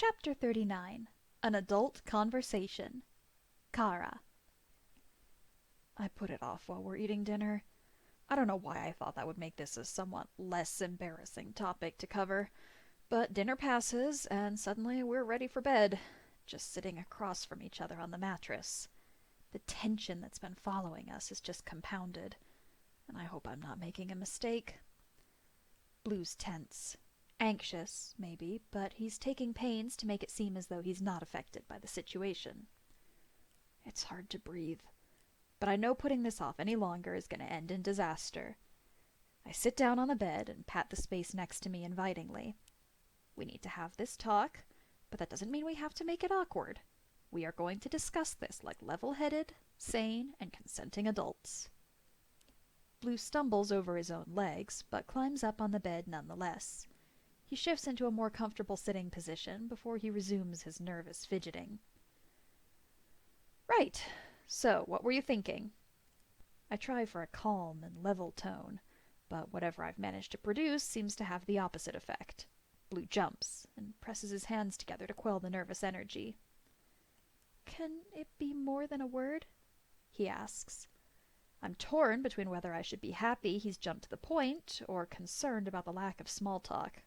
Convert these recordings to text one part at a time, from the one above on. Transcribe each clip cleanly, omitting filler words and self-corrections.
Chapter 39. An Adult Conversation. Kara. I put it off while we're eating dinner. I don't know why I thought that would make this a somewhat less embarrassing topic to cover, but dinner passes, and suddenly we're ready for bed, just sitting across from each other on the mattress. The tension that's been following us is just compounded, and I hope I'm not making a mistake. Blue's tense. Anxious, maybe, but he's taking pains to make it seem as though he's not affected by the situation. It's hard to breathe, but I know putting this off any longer is going to end in disaster. I sit down on the bed and pat the space next to me invitingly. We need to have this talk, but that doesn't mean we have to make it awkward. We are going to discuss this like level-headed, sane, and consenting adults. Blue stumbles over his own legs, but climbs up on the bed nonetheless. He shifts into a more comfortable sitting position before he resumes his nervous fidgeting. Right. So, what were you thinking? I try for a calm and level tone, but whatever I've managed to produce seems to have the opposite effect. Blue jumps and presses his hands together to quell the nervous energy. Can it be more than a word? He asks. I'm torn between whether I should be happy he's jumped to the point or concerned about the lack of small talk.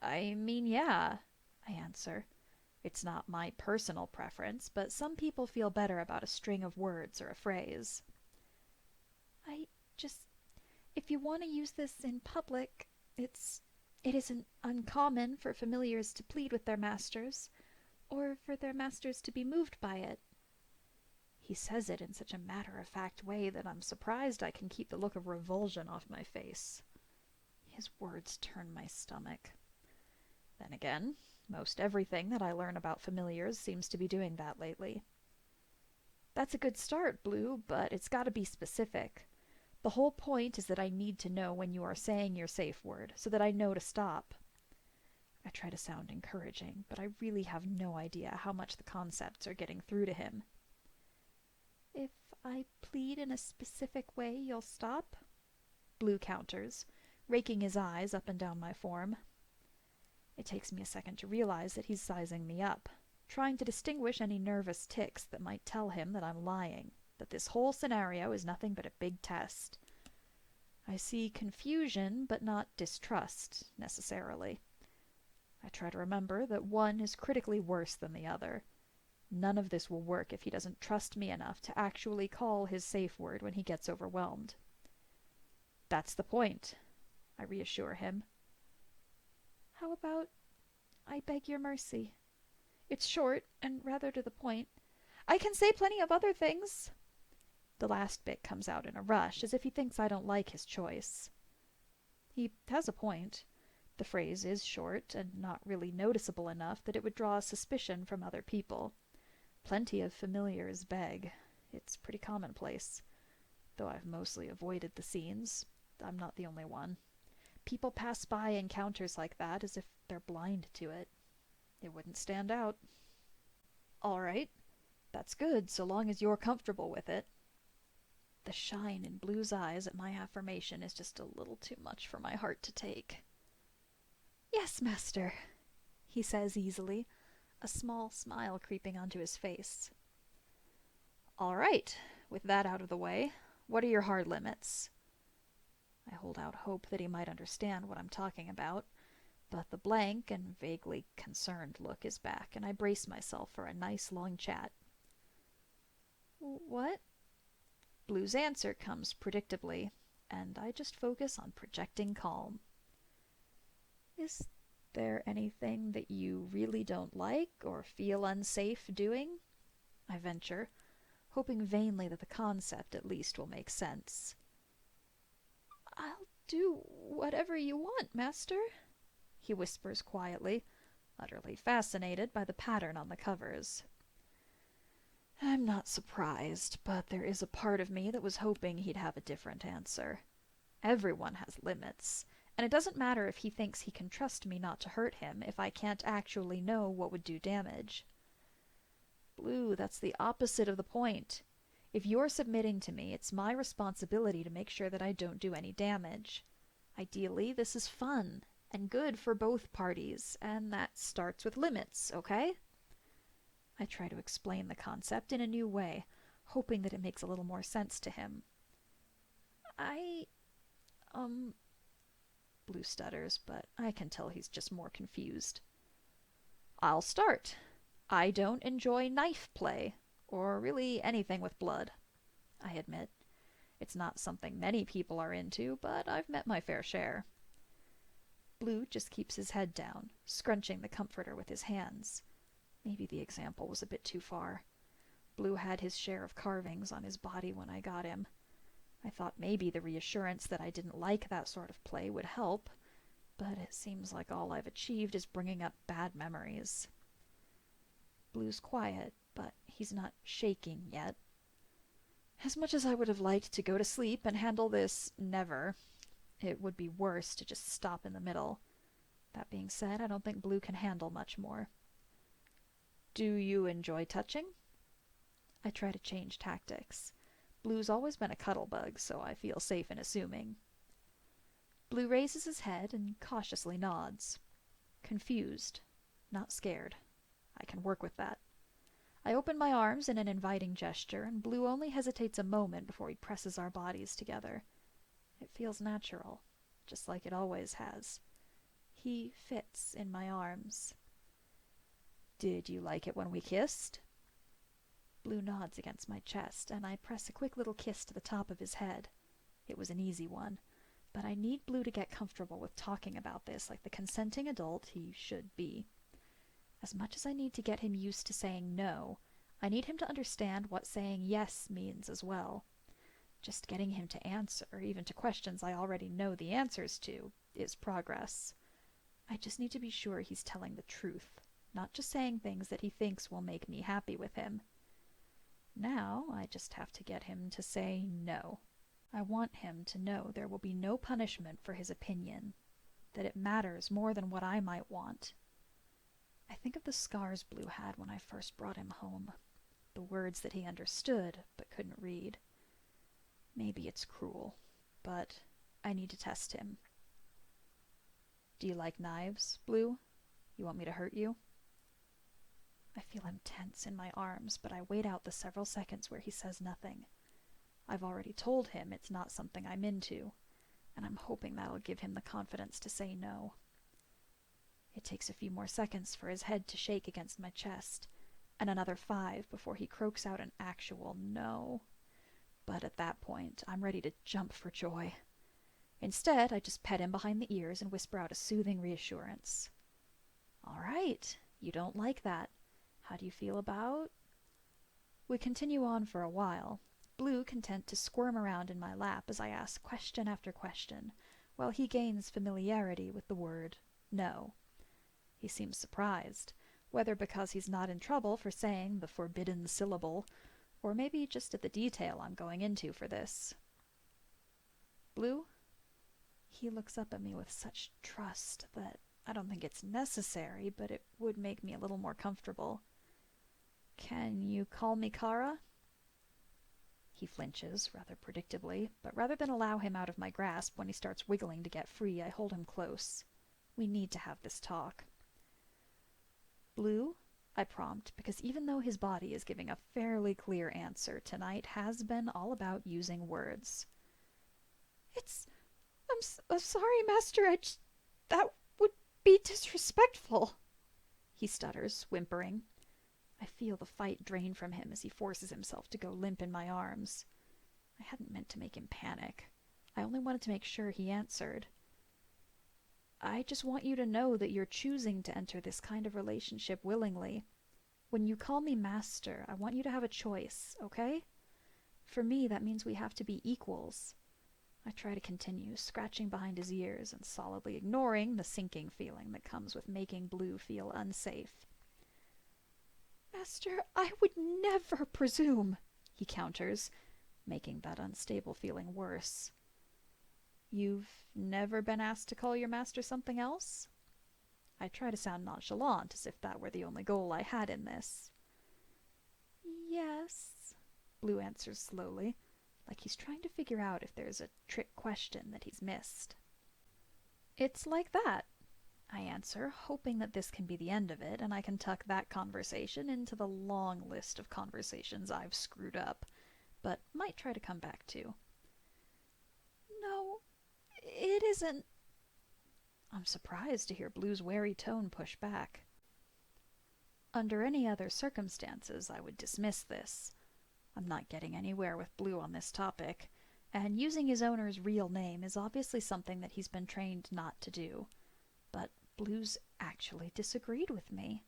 I mean, yeah, I answer. It's not my personal preference, but some people feel better about a string of words or a phrase. If you want to use this in public, it isn't uncommon for familiars to plead with their masters, or for their masters to be moved by it. He says it in such a matter-of-fact way that I'm surprised I can keep the look of revulsion off my face. His words turn my stomach. Then again, most everything that I learn about familiars seems to be doing that lately. That's a good start, Blue, but it's got to be specific. The whole point is that I need to know when you are saying your safe word, so that I know to stop. I try to sound encouraging, but I really have no idea how much the concepts are getting through to him. If I plead in a specific way, you'll stop? Blue counters, raking his eyes up and down my form. It takes me a second to realize that he's sizing me up, trying to distinguish any nervous tics that might tell him that I'm lying, that this whole scenario is nothing but a big test. I see confusion, but not distrust, necessarily. I try to remember that one is critically worse than the other. None of this will work if he doesn't trust me enough to actually call his safe word when he gets overwhelmed. That's the point, I reassure him. How about, I beg your mercy? It's short and rather to the point. I can say plenty of other things. The last bit comes out in a rush, as if he thinks I don't like his choice. He has a point. The phrase is short and not really noticeable enough that it would draw suspicion from other people. Plenty of familiars beg. It's pretty commonplace. Though I've mostly avoided the scenes, I'm not the only one. People pass by encounters like that as if they're blind to it. It wouldn't stand out. All right. That's good, so long as you're comfortable with it. The shine in Blue's eyes at my affirmation is just a little too much for my heart to take. Yes, master, he says easily, a small smile creeping onto his face. All right. With that out of the way, what are your hard limits? I hold out hope that he might understand what I'm talking about, but the blank and vaguely concerned look is back, and I brace myself for a nice long chat. What? Blue's answer comes predictably, and I just focus on projecting calm. Is there anything that you really don't like or feel unsafe doing? I venture, hoping vainly that the concept at least will make sense. I'll do whatever you want, master, he whispers quietly, utterly fascinated by the pattern on the covers. I'm not surprised, but there is a part of me that was hoping he'd have a different answer. Everyone has limits, and it doesn't matter if he thinks he can trust me not to hurt him if I can't actually know what would do damage. Blue, that's the opposite of the point. If you're submitting to me, it's my responsibility to make sure that I don't do any damage. Ideally, this is fun, and good for both parties, and that starts with limits, okay? I try to explain the concept in a new way, hoping that it makes a little more sense to him. I, um, Blue stutters, but I can tell he's just more confused. I'll start. I don't enjoy knife play, or really anything with blood, I admit. It's not something many people are into, but I've met my fair share. Blue just keeps his head down, scrunching the comforter with his hands. Maybe the example was a bit too far. Blue had his share of carvings on his body when I got him. I thought maybe the reassurance that I didn't like that sort of play would help, but it seems like all I've achieved is bringing up bad memories. Blue's quiet, but he's not shaking yet. As much as I would have liked to go to sleep and handle this never, it would be worse to just stop in the middle. That being said, I don't think Blue can handle much more. Do you enjoy touching? I try to change tactics. Blue's always been a cuddlebug, so I feel safe in assuming. Blue raises his head and cautiously nods. Confused, not scared. I can work with that. I open my arms in an inviting gesture, and Blue only hesitates a moment before he presses our bodies together. It feels natural, just like it always has. He fits in my arms. Did you like it when we kissed? Blue nods against my chest, and I press a quick little kiss to the top of his head. It was an easy one, but I need Blue to get comfortable with talking about this like the consenting adult he should be. As much as I need to get him used to saying no, I need him to understand what saying yes means as well. Just getting him to answer, even to questions I already know the answers to, is progress. I just need to be sure he's telling the truth, not just saying things that he thinks will make me happy with him. Now I just have to get him to say no. I want him to know there will be no punishment for his opinion, that it matters more than what I might want. I think of the scars Blue had when I first brought him home, the words that he understood but couldn't read. Maybe it's cruel, but I need to test him. Do you like knives, Blue? You want me to hurt you? I feel him tense in my arms, but I wait out the several seconds where he says nothing. I've already told him it's not something I'm into, and I'm hoping that'll give him the confidence to say no. It takes a few more seconds for his head to shake against my chest, and another 5 before he croaks out an actual no. But at that point, I'm ready to jump for joy. Instead, I just pet him behind the ears and whisper out a soothing reassurance. All right, you don't like that. How do you feel about... We continue on for a while, Blue content to squirm around in my lap as I ask question after question, while he gains familiarity with the word no. He seems surprised, whether because he's not in trouble for saying the forbidden syllable, or maybe just at the detail I'm going into for this. Blue? He looks up at me with such trust that I don't think it's necessary, but it would make me a little more comfortable. Can you call me Kara? He flinches, rather predictably, but rather than allow him out of my grasp when he starts wiggling to get free, I hold him close. We need to have this talk. Blue? I prompt, because even though his body is giving a fairly clear answer, tonight has been all about using words. I'm sorry, Master. That would be disrespectful, he stutters, whimpering. I feel the fight drain from him as he forces himself to go limp in my arms. I hadn't meant to make him panic. I only wanted to make sure he answered. I just want you to know that you're choosing to enter this kind of relationship willingly. When you call me Master, I want you to have a choice, okay? For me, that means we have to be equals. I try to continue, scratching behind his ears and solidly ignoring the sinking feeling that comes with making Blue feel unsafe. Master, I would never presume, he counters, making that unstable feeling worse. You've never been asked to call your master something else? I try to sound nonchalant, as if that were the only goal I had in this. Yes, Blue answers slowly, like he's trying to figure out if there's a trick question that he's missed. It's like that, I answer, hoping that this can be the end of it, and I can tuck that conversation into the long list of conversations I've screwed up, but might try to come back to. No, it isn't. I'm surprised to hear Blue's wary tone push back. Under any other circumstances, I would dismiss this. I'm not getting anywhere with Blue on this topic, and using his owner's real name is obviously something that he's been trained not to do. But Blue's actually disagreed with me.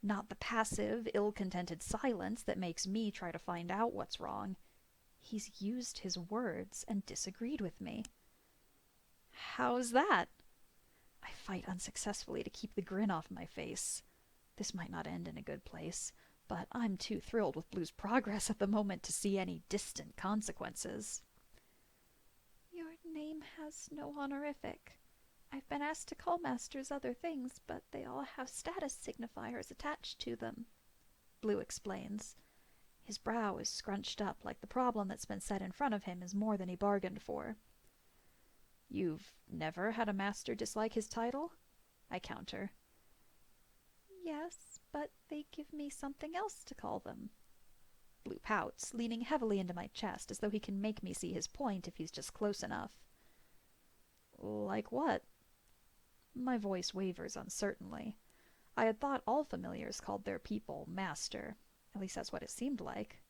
Not the passive, ill-contented silence that makes me try to find out what's wrong. He's used his words and disagreed with me. How's that? I fight unsuccessfully to keep the grin off my face. This might not end in a good place, but I'm too thrilled with Blue's progress at the moment to see any distant consequences. Your name has no honorific. I've been asked to call masters other things, but they all have status signifiers attached to them, Blue explains. His brow is scrunched up like the problem that's been set in front of him is more than he bargained for. You've never had a master dislike his title? I counter. Yes, but they give me something else to call them. Blue pouts, leaning heavily into my chest as though he can make me see his point if he's just close enough. Like what? My voice wavers uncertainly. I had thought all familiars called their people master. At least that's what it seemed like.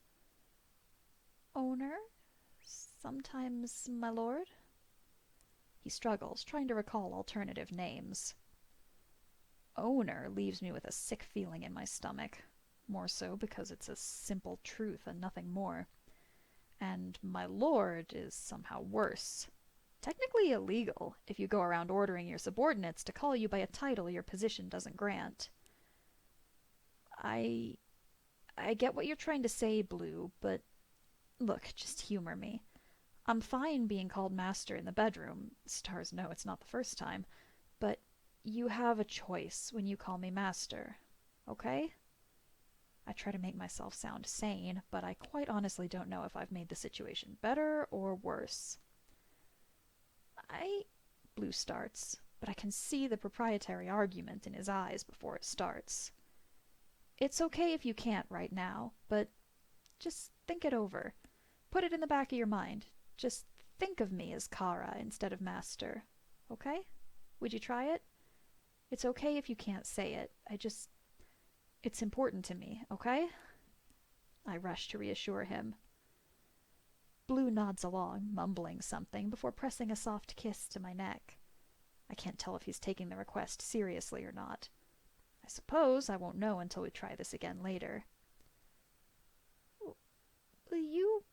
Owner? Sometimes my lord? He struggles, trying to recall alternative names. Owner leaves me with a sick feeling in my stomach, more so because it's a simple truth and nothing more. And my lord is somehow worse. Technically illegal if you go around ordering your subordinates to call you by a title your position doesn't grant. I get what you're trying to say, Blue, but look, just humor me. I'm fine being called master in the bedroom. Stars know it's not the first time. But you have a choice when you call me master, okay? I try to make myself sound sane, but I quite honestly don't know if I've made the situation better or worse. Blue starts, but I can see the proprietary argument in his eyes before it starts. It's okay if you can't right now, but just think it over. Put it in the back of your mind. Just think of me as Kara instead of master, okay? Would you try it? It's okay if you can't say it. It's important to me, okay? I rush to reassure him. Blue nods along, mumbling something, before pressing a soft kiss to my neck. I can't tell if he's taking the request seriously or not. I suppose I won't know until we try this again later. Will you,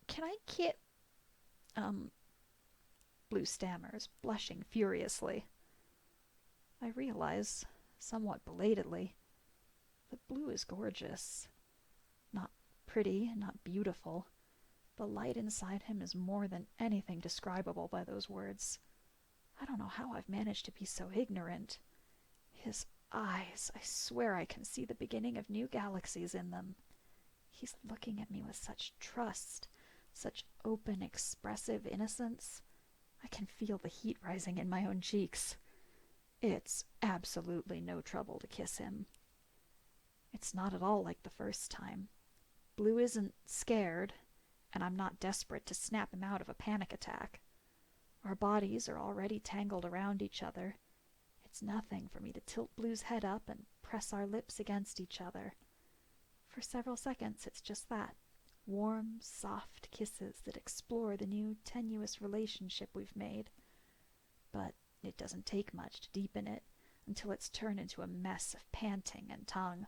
can I get, Blue stammers, blushing furiously. I realize, somewhat belatedly, that Blue is gorgeous. Not pretty, not beautiful. The light inside him is more than anything describable by those words. I don't know how I've managed to be so ignorant. His eyes, I swear I can see the beginning of new galaxies in them. He's looking at me with such trust, such open, expressive innocence. I can feel the heat rising in my own cheeks. It's absolutely no trouble to kiss him. It's not at all like the first time. Blue isn't scared, and I'm not desperate to snap him out of a panic attack. Our bodies are already tangled around each other. It's nothing for me to tilt Blue's head up and press our lips against each other. For several seconds, it's just that. Warm, soft kisses that explore the new, tenuous relationship we've made. But it doesn't take much to deepen it, until it's turned into a mess of panting and tongue,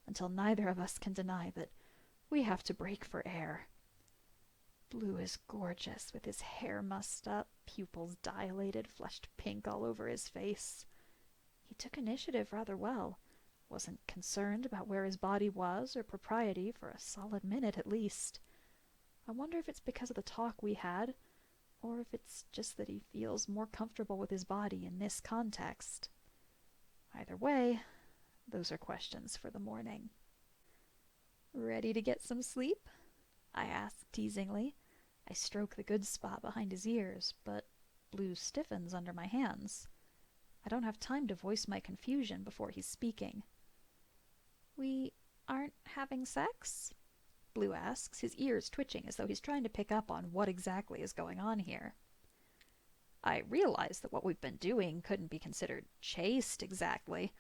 until neither of us can deny that we have to break for air. Blue is gorgeous, with his hair mussed up, pupils dilated, flushed pink all over his face. He took initiative rather well, wasn't concerned about where his body was or propriety for a solid minute at least. I wonder if it's because of the talk we had, or if it's just that he feels more comfortable with his body in this context. Either way, those are questions for the morning. Ready to get some sleep? I ask teasingly. I stroke the good spot behind his ears, but Blue stiffens under my hands. I don't have time to voice my confusion before he's speaking. "We aren't having sex?" Blue asks, his ears twitching as though he's trying to pick up on what exactly is going on here. I realize that what we've been doing couldn't be considered chaste exactly,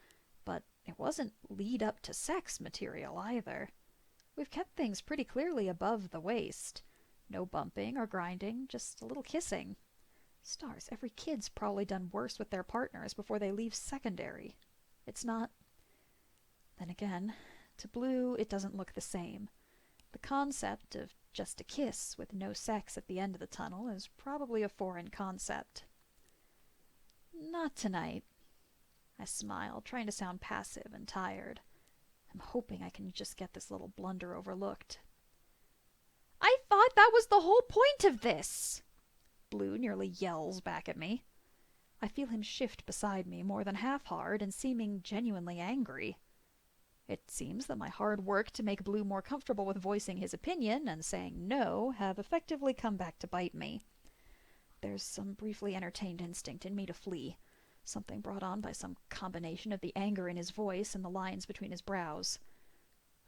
but it wasn't lead up to sex material either. We've kept things pretty clearly above the waist. No bumping or grinding, just a little kissing. Stars, every kid's probably done worse with their partners before they leave secondary. It's not... Then again, to Blue it doesn't look the same. The concept of just a kiss with no sex at the end of the tunnel is probably a foreign concept. "Not tonight." I smile, trying to sound passive and tired. I'm hoping I can just get this little blunder overlooked. "I thought that was the whole point of this!" Blue nearly yells back at me. I feel him shift beside me, more than half hard and seeming genuinely angry. It seems that my hard work to make Blue more comfortable with voicing his opinion and saying no have effectively come back to bite me. There's some briefly entertained instinct in me to flee, something brought on by some combination of the anger in his voice and the lines between his brows.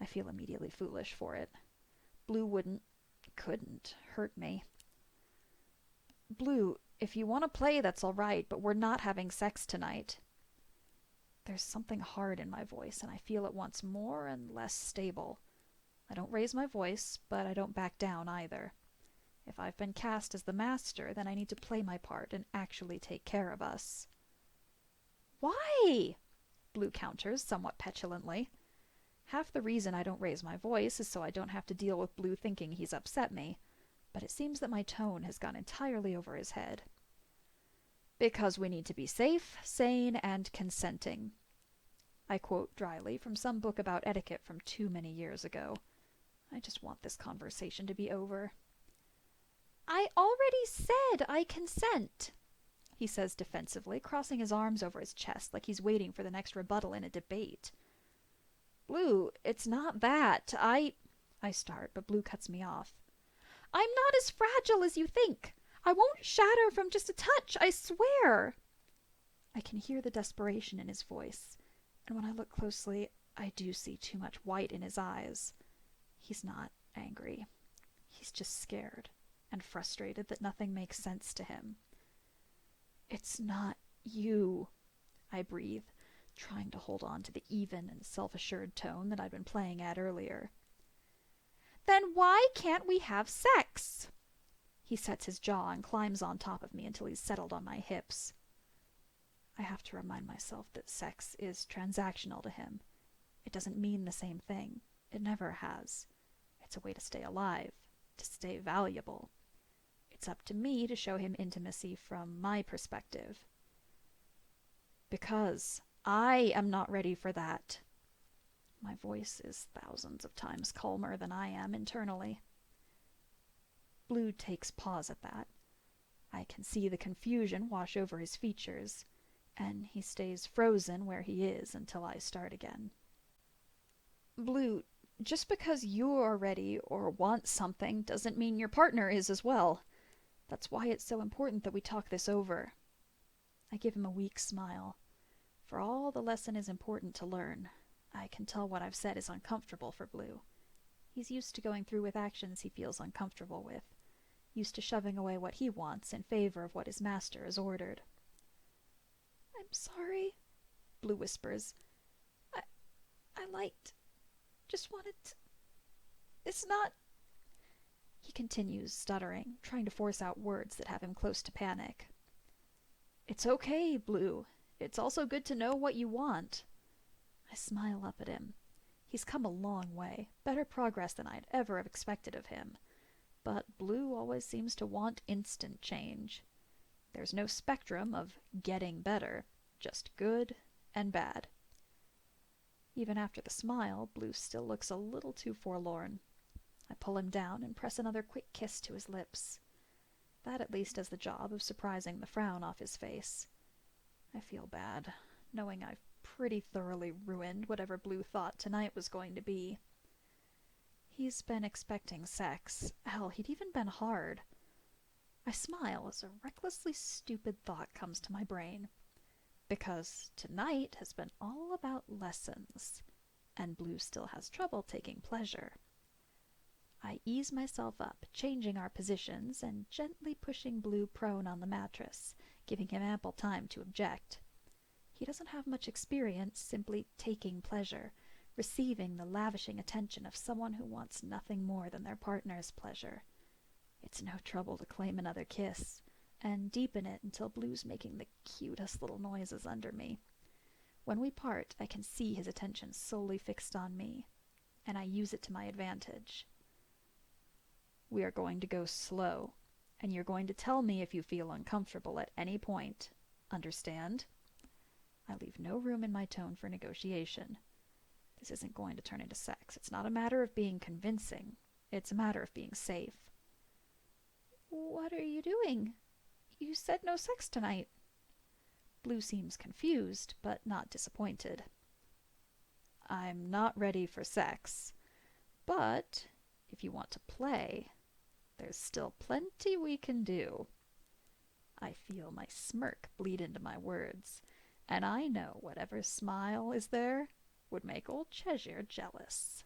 I feel immediately foolish for it. Blue couldn't hurt me. "Blue, if you want to play, that's all right, but we're not having sex tonight." There's something hard in my voice, and I feel it once more and less stable. I don't raise my voice, but I don't back down either. If I've been cast as the master, then I need to play my part and actually take care of us. "Why?" Blue counters, somewhat petulantly. Half the reason I don't raise my voice is so I don't have to deal with Blue thinking he's upset me, but it seems that my tone has gone entirely over his head. "Because we need to be safe, sane, and consenting." I quote dryly from some book about etiquette from too many years ago. I just want this conversation to be over. "I already said I consent," he says defensively, crossing his arms over his chest like he's waiting for the next rebuttal in a debate. "Blue, it's not that. I start, but Blue cuts me off. "I'm not as fragile as you think. I won't shatter from just a touch, I swear." I can hear the desperation in his voice, and when I look closely, I do see too much white in his eyes. He's not angry. He's just scared and frustrated that nothing makes sense to him. "It's not you," I breathe, trying to hold on to the even and self-assured tone that I'd been playing at earlier. "Then why can't we have sex?" He sets his jaw and climbs on top of me until he's settled on my hips. I have to remind myself that sex is transactional to him. It doesn't mean the same thing. It never has. It's a way to stay alive, to stay valuable. It's up to me to show him intimacy from my perspective. Because I am not ready for that. My voice is thousands of times calmer than I am internally. Blue takes pause at that. I can see the confusion wash over his features, and he stays frozen where he is until I start again. "Blue, just because you are ready or want something doesn't mean your partner is as well. That's why it's so important that we talk this over." I give him a weak smile. For all the lesson is important to learn, I can tell what I've said is uncomfortable for Blue. He's used to going through with actions he feels uncomfortable with, used to shoving away what he wants in favor of what his master has ordered. "I'm sorry," Blue whispers. I just wanted to... It's not..." He continues, stuttering, trying to force out words that have him close to panic. "It's okay, Blue. It's also good to know what you want." I smile up at him. He's come a long way, better progress than I'd ever have expected of him. But Blue always seems to want instant change. There's no spectrum of getting better, just good and bad. Even after the smile, Blue still looks a little too forlorn. I pull him down and press another quick kiss to his lips. That at least does the job of surprising the frown off his face. I feel bad, knowing I've pretty thoroughly ruined whatever Blue thought tonight was going to be. He's been expecting sex. Hell, he'd even been hard. I smile as a recklessly stupid thought comes to my brain. because tonight has been all about lessons, and Blue still has trouble taking pleasure. I ease myself up, changing our positions and gently pushing Blue prone on the mattress, giving him ample time to object. He doesn't have much experience simply taking pleasure, receiving the lavishing attention of someone who wants nothing more than their partner's pleasure. It's no trouble to claim another kiss, and deepen it until Blue's making the cutest little noises under me. When we part, I can see his attention solely fixed on me, and I use it to my advantage. We are going to go slow, and you're going to tell me if you feel uncomfortable at any point. Understand? I leave no room in my tone for negotiation. This isn't going to turn into sex. It's not a matter of being convincing. It's a matter of being safe. What are you doing? You said no sex tonight. Blue seems confused, but not disappointed. I'm not ready for sex, but if you want to play, there's still plenty we can do. I feel my smirk bleed into my words, and I know whatever smile is there would make old Cheshire jealous.